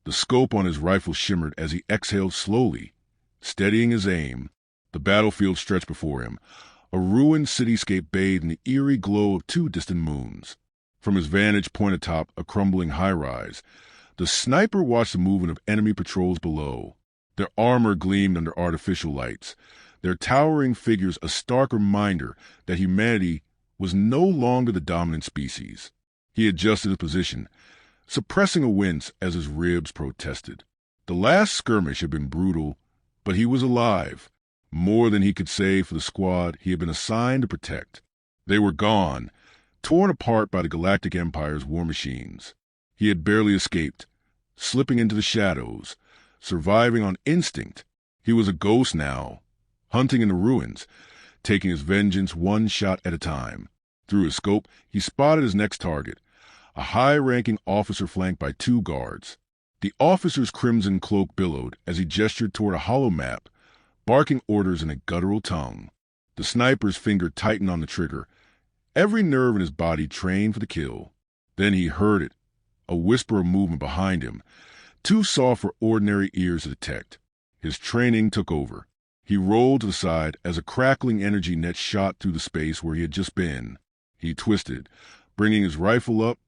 The scope on his rifle shimmered as he exhaled slowly, steadying his aim. The battlefield stretched before him, a ruined cityscape bathed in the eerie glow of two distant moons. From his vantage point atop a crumbling high-rise, the sniper watched the movement of enemy patrols below. Their armor gleamed under artificial lights, their towering figures a stark reminder that humanity was no longer the dominant species. He adjusted his position, suppressing a wince as his ribs protested. The last skirmish had been brutal, but he was alive, more than he could say for the squad he had been assigned to protect. They were gone, torn apart by the Galactic Empire's war machines. He had barely escaped, slipping into the shadows, surviving on instinct. He was a ghost now, hunting in the ruins, taking his vengeance one shot at a time. Through his scope, he spotted his next target, a high-ranking officer flanked by two guards. The officer's crimson cloak billowed as he gestured toward a hollow map, barking orders in a guttural tongue. The sniper's finger tightened on the trigger, every nerve in his body trained for the kill. Then he heard it, a whisper of movement behind him, too soft for ordinary ears to detect. His training took over. He rolled to the side as a crackling energy net shot through the space where he had just been. He twisted, bringing his rifle up,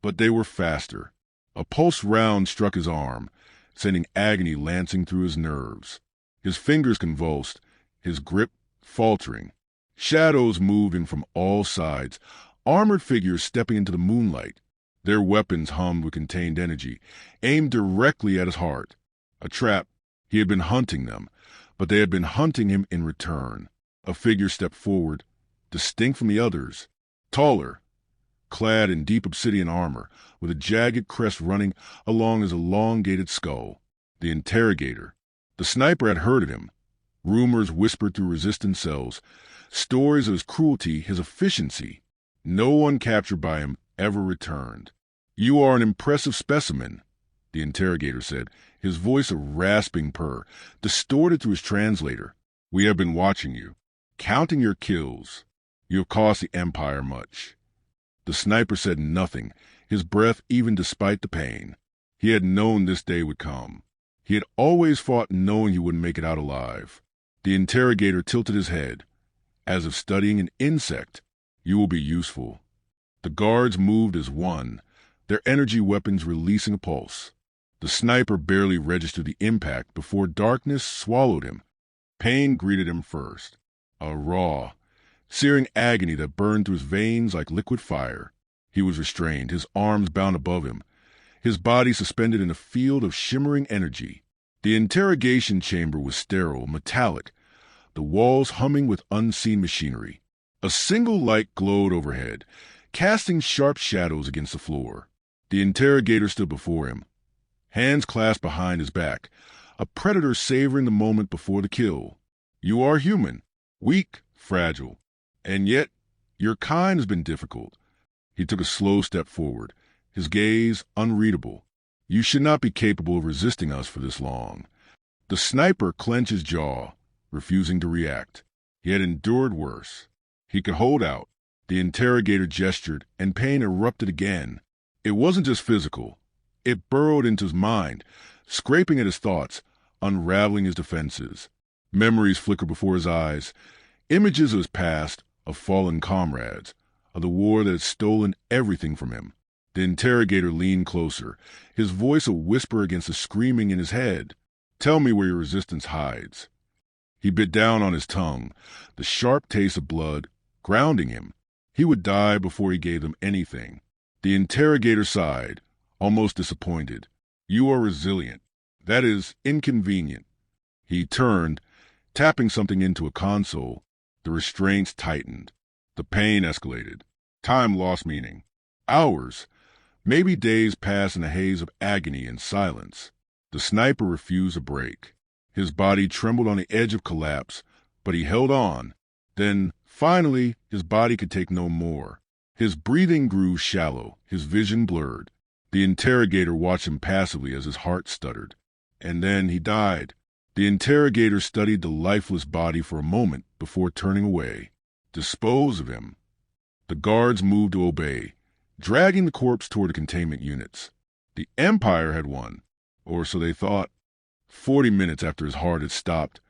but they were faster. A pulsed round struck his arm, sending agony lancing through his nerves. His fingers convulsed, his grip faltering. Shadows moving from all sides, armored figures stepping into the moonlight. Their weapons hummed with contained energy, aimed directly at his heart. A trap. He had been hunting them, but they had been hunting him in return. A figure stepped forward, distinct from the others, taller, clad in deep obsidian armor, with a jagged crest running along his elongated skull. The interrogator. The sniper had heard of him. Rumors whispered through resistant cells, stories of his cruelty, his efficiency. No one captured by him ever returned. "You are an impressive specimen," the interrogator said, his voice a rasping purr, distorted through his translator. "We have been watching you, counting your kills. You have cost the Empire much." The sniper said nothing, his breath even despite the pain. He had known this day would come. He had always fought knowing he wouldn't make it out alive. The interrogator tilted his head, as if studying an insect. "You will be useful." The guards moved as one, their energy weapons releasing a pulse. The sniper barely registered the impact before darkness swallowed him. Pain greeted him first, a raw, searing agony that burned through his veins like liquid fire. He was restrained, his arms bound above him, his body suspended in a field of shimmering energy. The interrogation chamber was sterile, metallic, the walls humming with unseen machinery. A single light glowed overhead, casting sharp shadows against the floor. The interrogator stood before him, hands clasped behind his back, a predator savoring the moment before the kill. "You are human, weak, fragile, and yet your kind has been difficult." He took a slow step forward, his gaze unreadable. "You should not be capable of resisting us for this long." The sniper clenched his jaw, refusing to react. He had endured worse. He could hold out. The interrogator gestured, and pain erupted again. It wasn't just physical. It burrowed into his mind, scraping at his thoughts, unraveling his defenses. Memories flickered before his eyes, images of his past, of fallen comrades, of the war that had stolen everything from him. The interrogator leaned closer, his voice a whisper against the screaming in his head. "Tell me where your resistance hides." He bit down on his tongue, the sharp taste of blood grounding him. He would die before he gave them anything. The interrogator sighed, almost disappointed. "You are resilient. That is inconvenient." He turned, tapping something into a console. The restraints tightened. The pain escalated. Time lost meaning. Hours, maybe days passed in a haze of agony and silence. The sniper refused a break. His body trembled on the edge of collapse, but he held on. Then, finally, his body could take no more. His breathing grew shallow, his vision blurred. The interrogator watched him passively as his heart stuttered. And then he died. The interrogator studied the lifeless body for a moment before turning away. Dispose of him. The guards moved to obey, dragging the corpse toward the containment units. The Empire had won. Or so they thought. 40 minutes after his heart had stopped,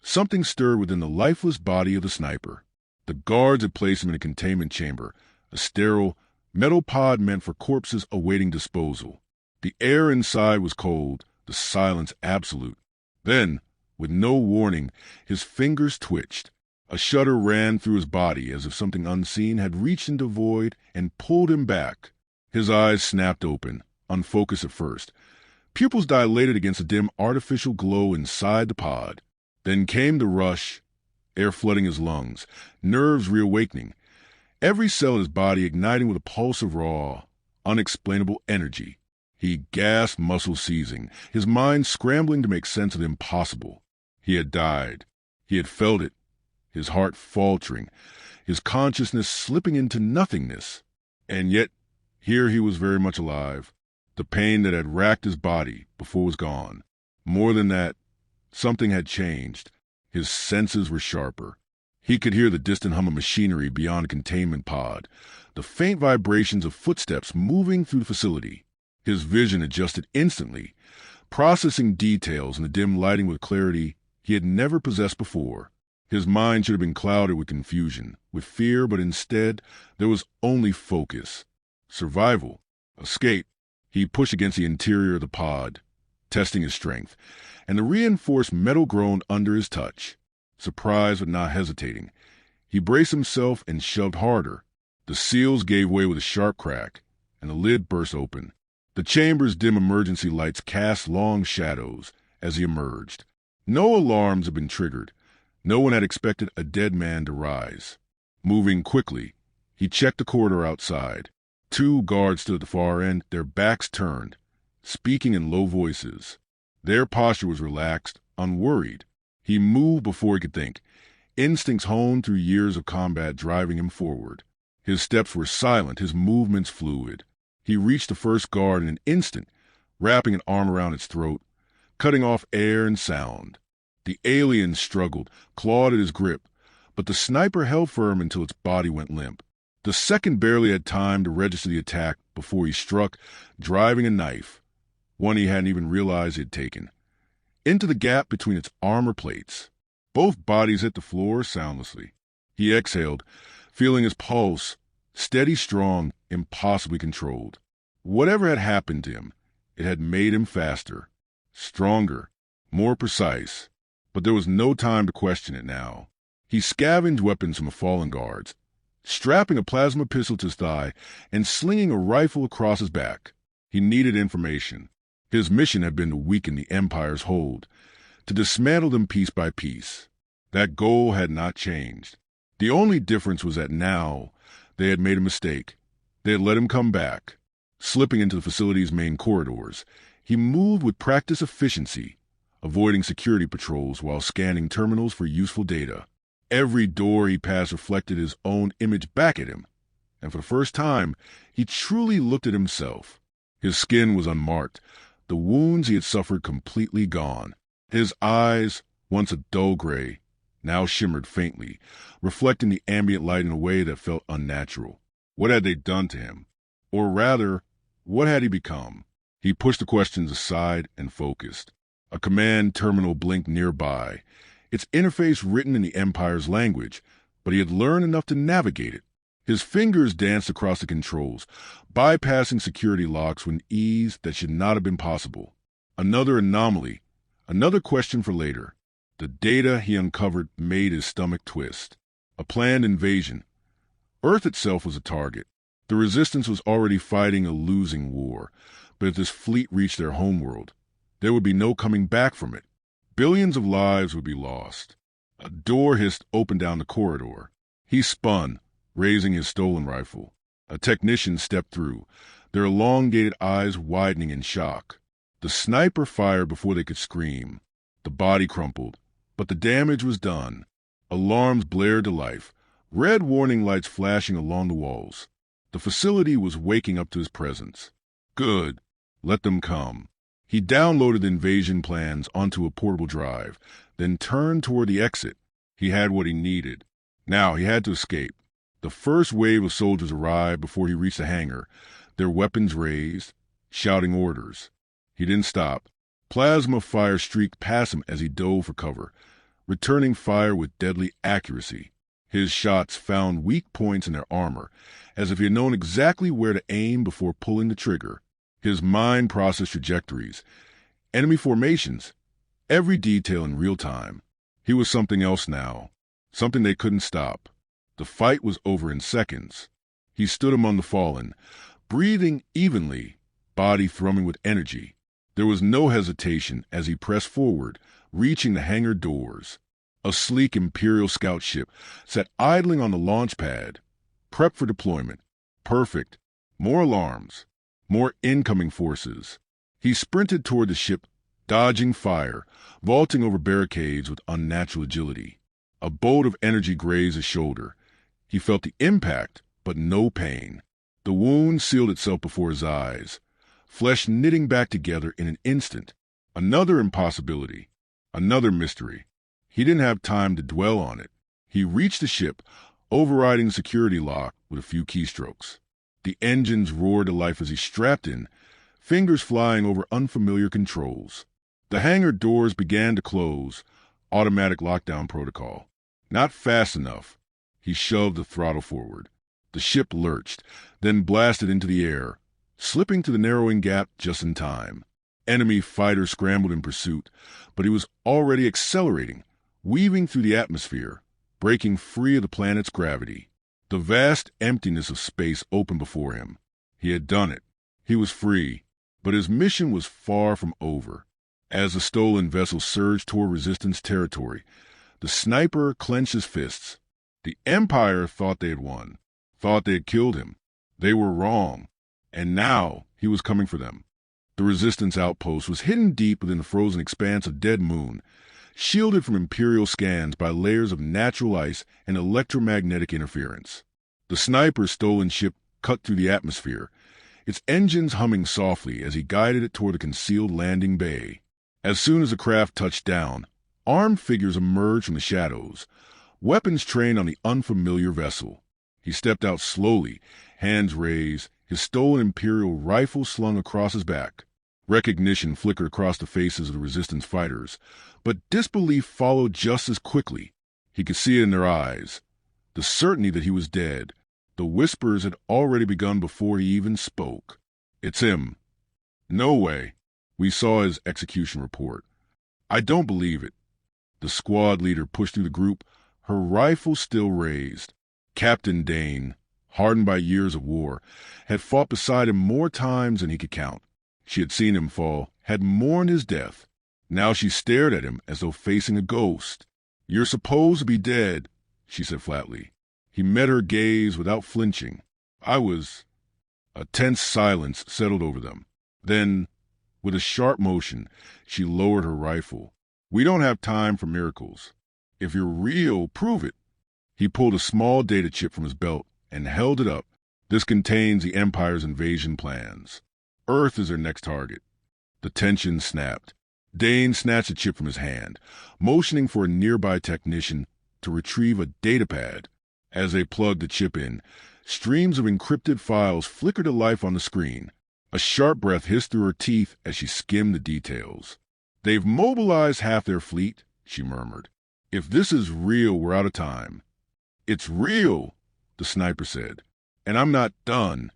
something stirred within the lifeless body of the sniper. The guards had placed him in a containment chamber, a sterile metal pod meant for corpses awaiting disposal. The air inside was cold, the silence absolute. Then, with no warning, his fingers twitched. A shudder ran through his body as if something unseen had reached into the void and pulled him back. His eyes snapped open, unfocused at first. Pupils dilated against a dim artificial glow inside the pod. Then came the rush, air flooding his lungs, nerves reawakening, every cell in his body igniting with a pulse of raw, unexplainable energy. He gasped, muscles seizing, his mind scrambling to make sense of the impossible. He had died. He had felt it, his heart faltering, his consciousness slipping into nothingness. And yet, here he was very much alive. The pain that had racked his body before was gone. More than that, something had changed. His senses were sharper. He could hear the distant hum of machinery beyond a containment pod, the faint vibrations of footsteps moving through the facility. His vision adjusted instantly, processing details in the dim lighting with clarity he had never possessed before. His mind should have been clouded with confusion, with fear, but instead there was only focus. Survival. Escape. He pushed against the interior of the pod, testing his strength, and the reinforced metal groaned under his touch. Surprised but not hesitating, he braced himself and shoved harder. The seals gave way with a sharp crack, and the lid burst open. The chamber's dim emergency lights cast long shadows as he emerged. No alarms had been triggered. No one had expected a dead man to rise. Moving quickly, he checked the corridor outside. 2 guards stood at the far end, their backs turned, speaking in low voices. Their posture was relaxed, unworried. He moved before he could think, instincts honed through years of combat driving him forward. His steps were silent, his movements fluid. He reached the first guard in an instant, wrapping an arm around its throat, cutting off air and sound. The alien struggled, clawed at his grip, but the sniper held firm until its body went limp. The second barely had time to register the attack before he struck, driving a knife, one he hadn't even realized he had taken, into the gap between its armor plates. Both bodies hit the floor soundlessly. He exhaled, feeling his pulse, steady, strong, impossibly controlled. Whatever had happened to him, it had made him faster, stronger, more precise. But there was no time to question it now. He scavenged weapons from the fallen guards, strapping a plasma pistol to his thigh and slinging a rifle across his back. He needed information. His mission had been to weaken the Empire's hold, to dismantle them piece by piece. That goal had not changed. The only difference was that now they had made a mistake. They had let him come back. Slipping into the facility's main corridors, he moved with practiced efficiency, avoiding security patrols while scanning terminals for useful data. Every door he passed reflected his own image back at him, and for the first time, he truly looked at himself. His skin was unmarked, the wounds he had suffered completely gone. His eyes, once a dull gray, now shimmered faintly, reflecting the ambient light in a way that felt unnatural. What had they done to him? Or rather, what had he become? He pushed the questions aside and focused. A command terminal blinked nearby, its interface written in the Empire's language, but he had learned enough to navigate it. His fingers danced across the controls, bypassing security locks with an ease that should not have been possible. Another anomaly, another question for later. The data he uncovered made his stomach twist. A planned invasion. Earth itself was a target. The Resistance was already fighting a losing war, but if this fleet reached their homeworld, there would be no coming back from it. Billions of lives would be lost. A door hissed open down the corridor. He spun, raising his stolen rifle. A technician stepped through, their elongated eyes widening in shock. The sniper fired before they could scream. The body crumpled, but the damage was done. Alarms blared to life, red warning lights flashing along the walls. The facility was waking up to his presence. Good. Let them come. He downloaded the invasion plans onto a portable drive, then turned toward the exit. He had what he needed. Now he had to escape. The first wave of soldiers arrived before he reached the hangar, their weapons raised, shouting orders. He didn't stop. Plasma fire streaked past him as he dove for cover, returning fire with deadly accuracy. His shots found weak points in their armor, as if he had known exactly where to aim before pulling the trigger. His mind processed trajectories, enemy formations, every detail in real time. He was something else now, something they couldn't stop. The fight was over in seconds. He stood among the fallen, breathing evenly, body thrumming with energy. There was no hesitation as he pressed forward, reaching the hangar doors. A sleek Imperial scout ship sat idling on the launch pad, prepped for deployment. Perfect. More alarms. More incoming forces. He sprinted toward the ship, dodging fire, vaulting over barricades with unnatural agility. A bolt of energy grazed his shoulder. He felt the impact, but no pain. The wound sealed itself before his eyes, flesh knitting back together in an instant. Another impossibility. Another mystery. He didn't have time to dwell on it. He reached the ship, overriding the security lock with a few keystrokes. The engines roared to life as he strapped in, fingers flying over unfamiliar controls. The hangar doors began to close, automatic lockdown protocol. Not fast enough. He shoved the throttle forward. The ship lurched, then blasted into the air, slipping to the narrowing gap just in time. Enemy fighters scrambled in pursuit, but he was already accelerating, weaving through the atmosphere, breaking free of the planet's gravity. The vast emptiness of space opened before him. He had done it. He was free, but his mission was far from over. As the stolen vessel surged toward Resistance territory, the sniper clenched his fists. The Empire thought they had won, thought they had killed him. They were wrong, and now he was coming for them. The Resistance outpost was hidden deep within the frozen expanse of dead moon, shielded from Imperial scans by layers of natural ice and electromagnetic interference. The sniper's stolen ship cut through the atmosphere, its engines humming softly as he guided it toward the concealed landing bay. As soon as the craft touched down, armed figures emerged from the shadows, weapons trained on the unfamiliar vessel. He stepped out slowly, hands raised, his stolen Imperial rifle slung across his back. Recognition flickered across the faces of the Resistance fighters, but disbelief followed just as quickly. He could see it in their eyes. The certainty that he was dead. The whispers had already begun before he even spoke. "It's him." "No way." We saw his execution report. "I don't believe it." The squad leader pushed through the group, her rifle still raised. Captain Dane, hardened by years of war, had fought beside him more times than he could count. She had seen him fall, had mourned his death. Now she stared at him as though facing a ghost. "You're supposed to be dead," she said flatly. He met her gaze without flinching. "I was—" A tense silence settled over them. Then, with a sharp motion, she lowered her rifle. "We don't have time for miracles. If you're real, prove it." He pulled a small data chip from his belt and held it up. "This contains the Empire's invasion plans. Earth is their next target." The tension snapped. Dane snatched the chip from his hand, motioning for a nearby technician to retrieve a datapad. As they plugged the chip in, streams of encrypted files flickered to life on the screen. A sharp breath hissed through her teeth as she skimmed the details. "They've mobilized half their fleet," she murmured. "If this is real, we're out of time." "It's real," the sniper said. "And I'm not done."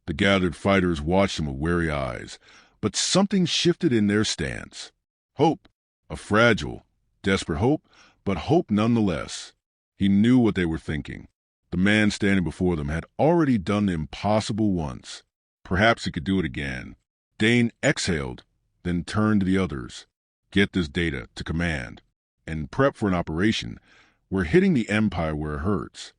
The gathered fighters watched him with wary eyes, but something shifted in their stance. Hope. A fragile, desperate hope, but hope nonetheless. He knew what they were thinking. The man standing before them had already done the impossible once. Perhaps he could do it again. Dane exhaled, then turned to the others. "Get this data to command, and prep for an operation. We're hitting the Empire where it hurts."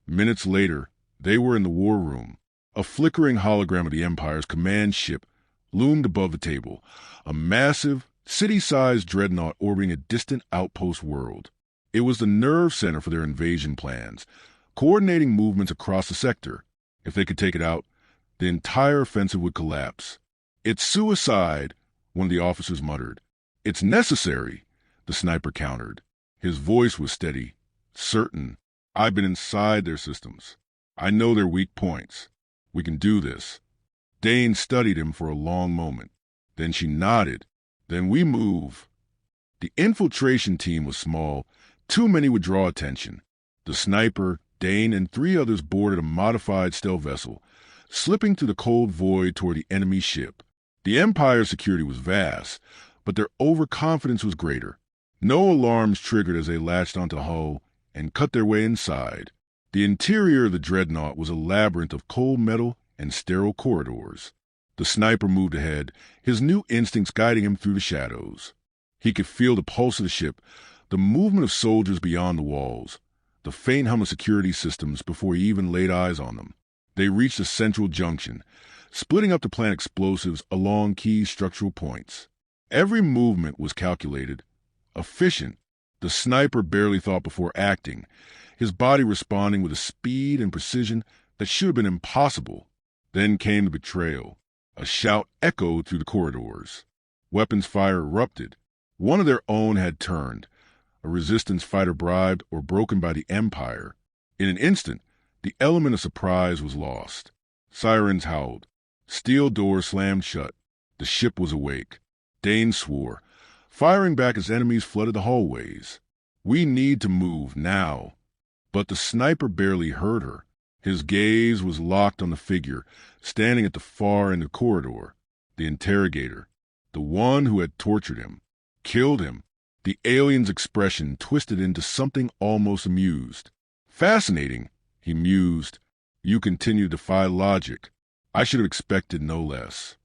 Minutes later, they were in the war room. A flickering hologram of the Empire's command ship loomed above the table, a massive, city-sized dreadnought orbiting a distant outpost world. It was the nerve center for their invasion plans, coordinating movements across the sector. If they could take it out, the entire offensive would collapse. "It's suicide," one of the officers muttered. "It's necessary," the sniper countered. His voice was steady, certain. "I've been inside their systems. I know their weak points. We can do this." Dane studied him for a long moment. Then she nodded. Then we move. The infiltration team was small. Too many would draw attention. The sniper, Dane, and 3 others boarded a modified stealth vessel, slipping through the cold void toward the enemy ship. The Empire's security was vast, but their overconfidence was greater. No alarms triggered as they latched onto the hull and cut their way inside. The interior of the dreadnought was a labyrinth of cold metal and sterile corridors. The sniper moved ahead, his new instincts guiding him through the shadows. He could feel the pulse of the ship, the movement of soldiers beyond the walls, the faint hum of security systems before he even laid eyes on them. They reached a central junction, splitting up to plant explosives along key structural points. Every movement was calculated, efficient. The sniper barely thought before acting, his body responding with a speed and precision that should have been impossible. Then came the betrayal. A shout echoed through the corridors. Weapons fire erupted. One of their own had turned, a resistance fighter bribed or broken by the Empire. In an instant, the element of surprise was lost. Sirens howled. Steel doors slammed shut. The ship was awake. Dane swore, firing back as enemies flooded the hallways. We need to move now. But the sniper barely heard her. His gaze was locked on the figure, standing at the far end of the corridor. The interrogator. The one who had tortured him. Killed him. The alien's expression twisted into something almost amused. Fascinating, he mused. You continue to defy logic. I should have expected no less.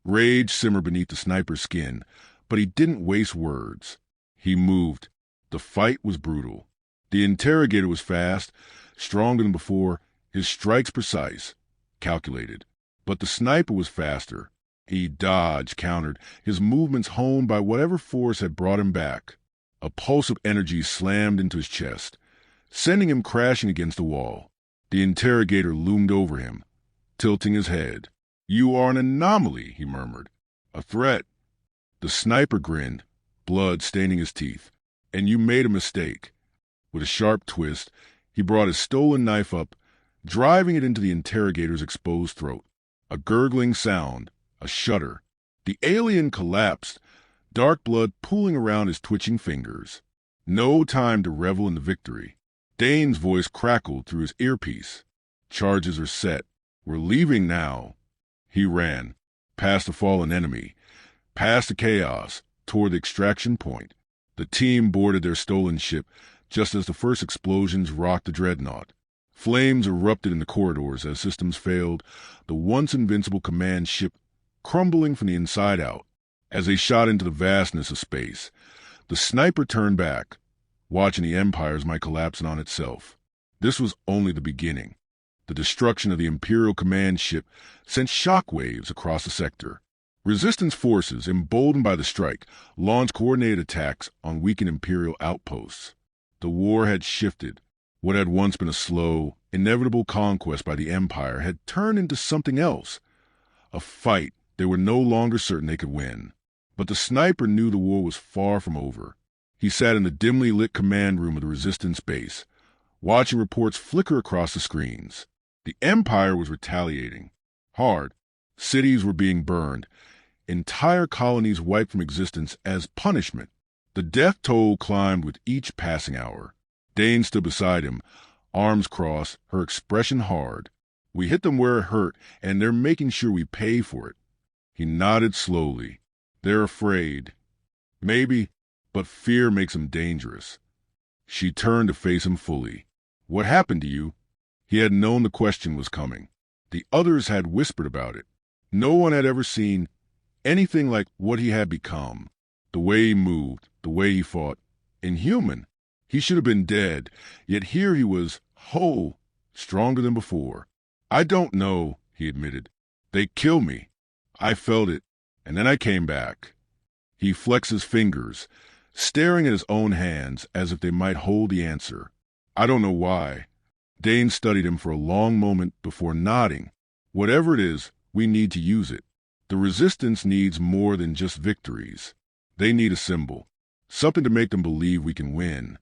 Rage simmered beneath the sniper's skin, but he didn't waste words. He moved. The fight was brutal. The interrogator was fast, stronger than before, his strikes precise, calculated. But the sniper was faster. He dodged, countered, his movements honed by whatever force had brought him back. A pulse of energy slammed into his chest, sending him crashing against the wall. The interrogator loomed over him, tilting his head. You are an anomaly, he murmured. A threat. The sniper grinned, blood staining his teeth. And you made a mistake. With a sharp twist, he brought his stolen knife up, driving it into the interrogator's exposed throat. A gurgling sound. A shudder. The alien collapsed, dark blood pooling around his twitching fingers. No time to revel in the victory. Dane's voice crackled through his earpiece. Charges are set. We're leaving now. He ran, past the fallen enemy, past the chaos, toward the extraction point. The team boarded their stolen ship just as the first explosions rocked the dreadnought. Flames erupted in the corridors as systems failed, the once invincible command ship crumbling from the inside out. As they shot into the vastness of space, the sniper turned back, watching the Empire's might collapse on itself. This was only the beginning. The destruction of the Imperial command ship sent shockwaves across the sector. Resistance forces, emboldened by the strike, launched coordinated attacks on weakened Imperial outposts. The war had shifted. What had once been a slow, inevitable conquest by the Empire had turned into something else. A fight they were no longer certain they could win. But the sniper knew the war was far from over. He sat in the dimly lit command room of the Resistance base, watching reports flicker across the screens. The Empire was retaliating. Hard. Cities were being burned. Entire colonies wiped from existence as punishment. The death toll climbed with each passing hour. Dane stood beside him, arms crossed, her expression hard. We hit them where it hurt, and they're making sure we pay for it. He nodded slowly. They're afraid. Maybe, but fear makes them dangerous. She turned to face him fully. What happened to you? He had known the question was coming. The others had whispered about it. No one had ever seen anything like what he had become. The way he moved, the way he fought. Inhuman. He should have been dead, yet here he was, whole, stronger than before. I don't know, he admitted. They killed me. I felt it, and then I came back. He flexed his fingers, staring at his own hands as if they might hold the answer. I don't know why. Dane studied him for a long moment before nodding. Whatever it is, we need to use it. The Resistance needs more than just victories. They need a symbol, something to make them believe we can win.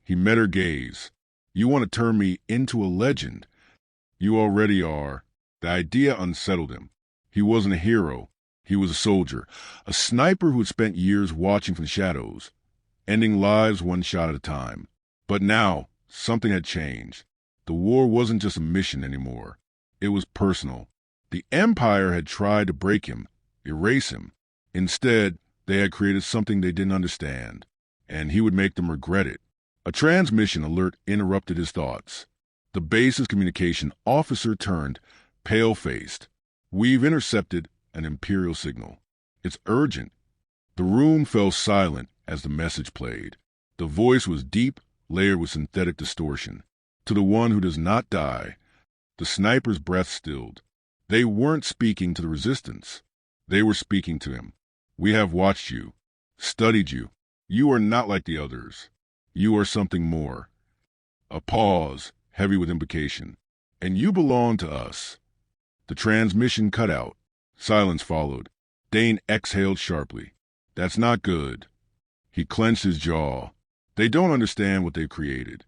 He met her gaze. You want to turn me into a legend? You already are. The idea unsettled him. He wasn't a hero. He was a soldier, a sniper who had spent years watching from the shadows, ending lives one shot at a time. But now, something had changed. The war wasn't just a mission anymore. It was personal. The Empire had tried to break him, erase him. Instead, they had created something they didn't understand, and he would make them regret it. A transmission alert interrupted his thoughts. The base's communication officer turned, pale-faced. "We've intercepted an Imperial signal. It's urgent." The room fell silent as the message played. The voice was deep, layered with synthetic distortion. "To the one who does not die." The sniper's breath stilled. They weren't speaking to the resistance. They were speaking to him. "We have watched you, studied you. You are not like the others. You are something more." A pause, heavy with implication. "And you belong to us." The transmission cut out. Silence followed. Dane exhaled sharply. "That's not good." He clenched his jaw. "They don't understand what they've created.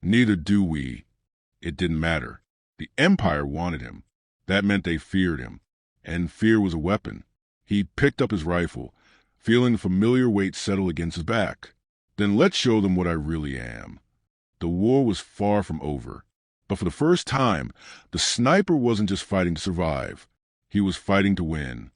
Neither do we." It didn't matter. The Empire wanted him. That meant they feared him. And fear was a weapon. He picked up his rifle, feeling the familiar weight settle against his back. "Then let's show them what I really am." The war was far from over. But for the first time, the sniper wasn't just fighting to survive. He was fighting to win.